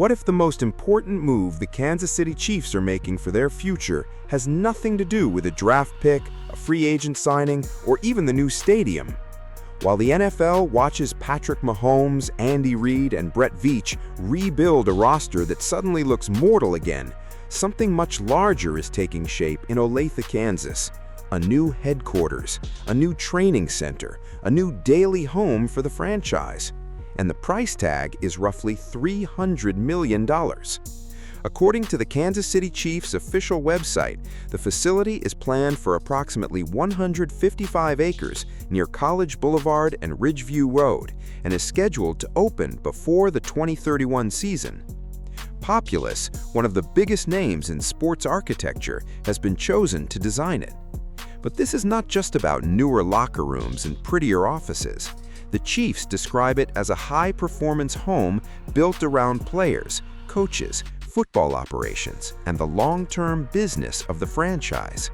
What if the most important move the Kansas City Chiefs are making for their future has nothing to do with a draft pick, a free agent signing, or even the new stadium? While the NFL watches Patrick Mahomes, Andy Reid, and Brett Veach rebuild a roster that suddenly looks mortal again, something much larger is taking shape in Olathe, Kansas. A new headquarters, a new training center, a new daily home for the franchise. And the price tag is roughly $300 million. According to the Kansas City Chiefs official website, the facility is planned for approximately 155 acres near College Boulevard and Ridgeview Road and is scheduled to open before the 2031 season. Populous, one of the biggest names in sports architecture, has been chosen to design it. But this is not just about newer locker rooms and prettier offices. The Chiefs describe it as a high-performance home built around players, coaches, football operations, and the long-term business of the franchise.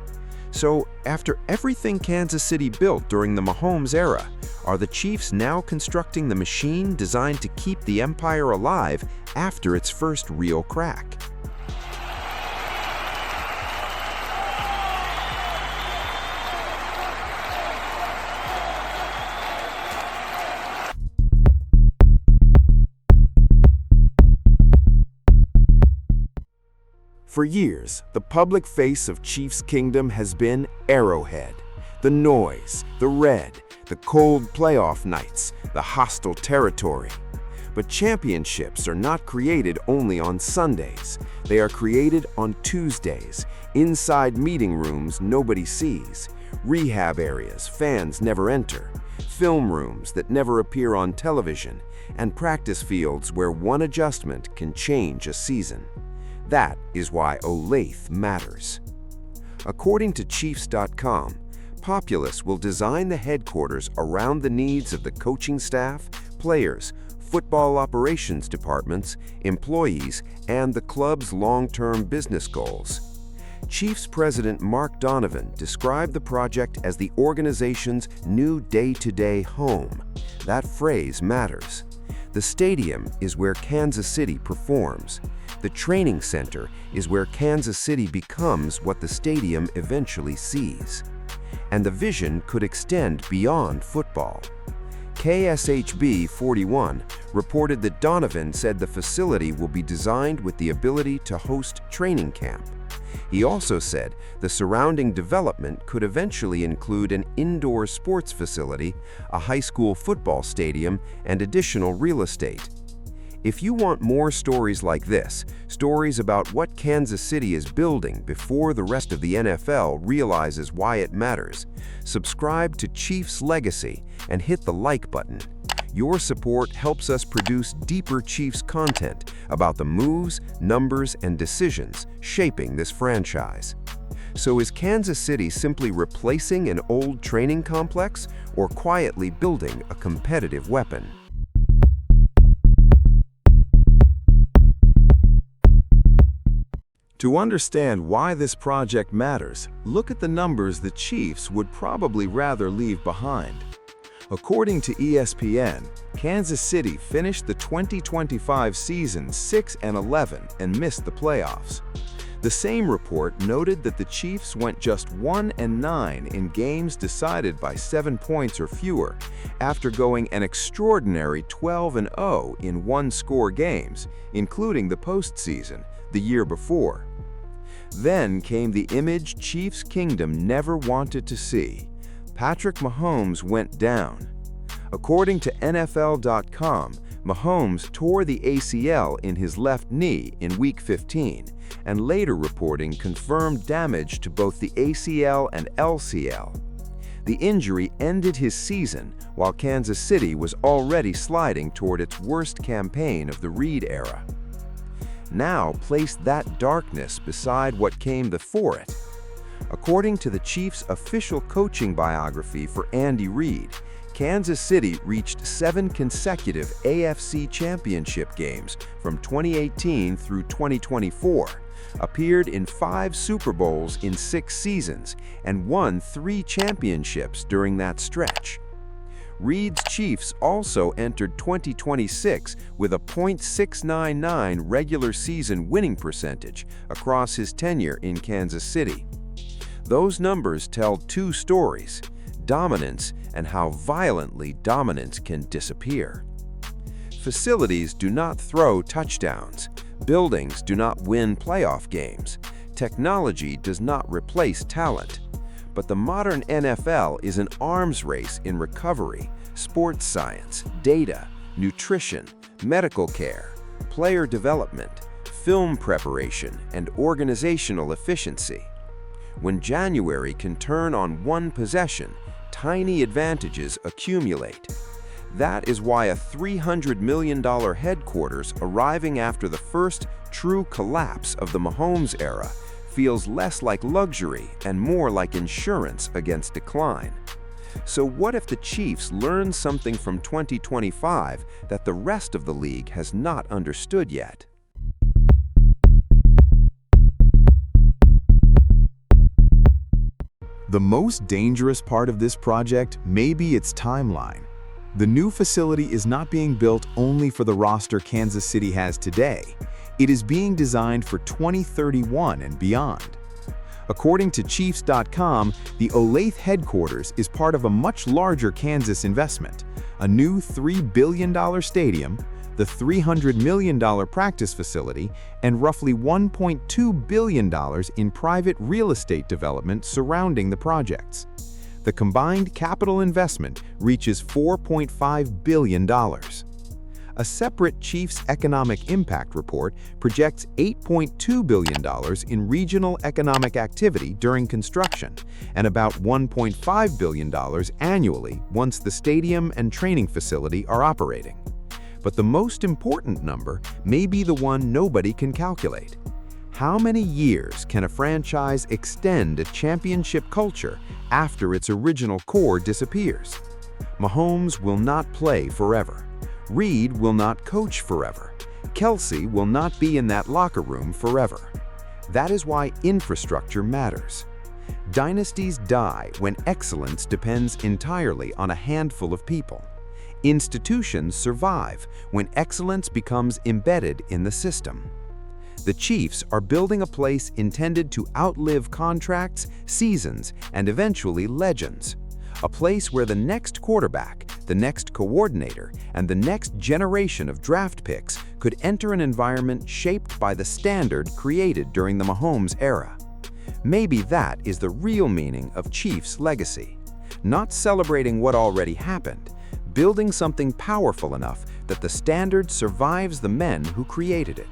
So, after everything Kansas City built during the Mahomes era, are the Chiefs now constructing the machine designed to keep the empire alive after its first real crack? For years, the public face of Chiefs Kingdom has been Arrowhead. The noise, the red, the cold playoff nights, the hostile territory. But championships are not created only on Sundays. They are created on Tuesdays, inside meeting rooms nobody sees, rehab areas fans never enter, film rooms that never appear on television, and practice fields where one adjustment can change a season. That is why Olathe matters. According to Chiefs.com, Populous will design the headquarters around the needs of the coaching staff, players, football operations departments, employees, and the club's long-term business goals. Chiefs President Mark Donovan described the project as the organization's new day-to-day home. That phrase matters. The stadium is where Kansas City performs. The training center is where Kansas City becomes what the stadium eventually sees. And the vision could extend beyond football. KSHB 41 reported that Donovan said the facility will be designed with the ability to host training camp. He also said the surrounding development could eventually include an indoor sports facility, a high school football stadium, and additional real estate. If you want more stories like this, stories about what Kansas City is building before the rest of the NFL realizes why it matters, subscribe to Chiefs Legacy and hit the like button. Your support helps us produce deeper Chiefs content about the moves, numbers, and decisions shaping this franchise. So is Kansas City simply replacing an old training complex or quietly building a competitive weapon? To understand why this project matters, look at the numbers the Chiefs would probably rather leave behind. According to ESPN, Kansas City finished the 2025 season 6-11 and missed the playoffs. The same report noted that the Chiefs went just 1-9 in games decided by 7 points or fewer, after going an extraordinary 12-0 in one-score games, including the postseason, the year before. Then came the image Chiefs Kingdom never wanted to see. Patrick Mahomes went down. According to NFL.com, Mahomes tore the ACL in his left knee in Week 15, and later reporting confirmed damage to both the ACL and LCL. The injury ended his season while Kansas City was already sliding toward its worst campaign of the Reid era. Now place that darkness beside what came before it. According to the Chiefs' official coaching biography for Andy Reid, Kansas City reached 7 consecutive AFC championship games from 2018 through 2024, appeared in 5 Super Bowls in 6 seasons, and won 3 championships during that stretch. Reid's Chiefs also entered 2026 with a .699 regular season winning percentage across his tenure in Kansas City. Those numbers tell two stories: dominance and how violently dominance can disappear. Facilities do not throw touchdowns. Buildings do not win playoff games. Technology does not replace talent. But the modern NFL is an arms race in recovery, sports science, data, nutrition, medical care, player development, film preparation, and organizational efficiency. When January can turn on one possession, tiny advantages accumulate. That is why a $300 million headquarters arriving after the first true collapse of the Mahomes era feels less like luxury and more like insurance against decline. So what if the Chiefs learn something from 2025 that the rest of the league has not understood yet? The most dangerous part of this project may be its timeline. The new facility is not being built only for the roster Kansas City has today. It is being designed for 2031 and beyond. According to Chiefs.com, the Olathe headquarters is part of a much larger Kansas investment: a new $3 billion stadium, the $300 million practice facility, and roughly $1.2 billion in private real estate development surrounding the projects. The combined capital investment reaches $4.5 billion. A separate Chiefs Economic Impact report projects $8.2 billion in regional economic activity during construction and about $1.5 billion annually once the stadium and training facility are operating. But the most important number may be the one nobody can calculate. How many years can a franchise extend a championship culture after its original core disappears? Mahomes will not play forever. Reid will not coach forever. Kelsey will not be in that locker room forever. That is why infrastructure matters. Dynasties die when excellence depends entirely on a handful of people. Institutions survive when excellence becomes embedded in the system. The Chiefs are building a place intended to outlive contracts, seasons, and eventually legends. A place where the next quarterback, the next coordinator, and the next generation of draft picks could enter an environment shaped by the standard created during the Mahomes era. Maybe that is the real meaning of Chiefs' legacy. Not celebrating what already happened, building something powerful enough that the standard survives the men who created it.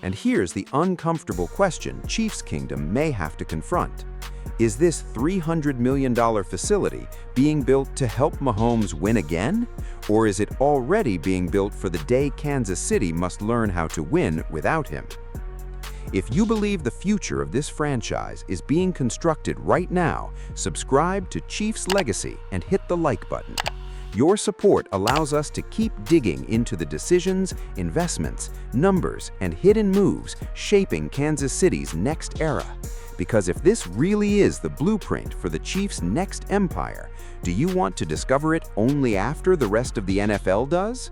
And here's the uncomfortable question Chiefs Kingdom may have to confront. Is this $300 million facility being built to help Mahomes win again? Or is it already being built for the day Kansas City must learn how to win without him? If you believe the future of this franchise is being constructed right now, subscribe to Chiefs Legacy and hit the like button. Your support allows us to keep digging into the decisions, investments, numbers, and hidden moves shaping Kansas City's next era. Because if this really is the blueprint for the Chiefs' next empire, do you want to discover it only after the rest of the NFL does?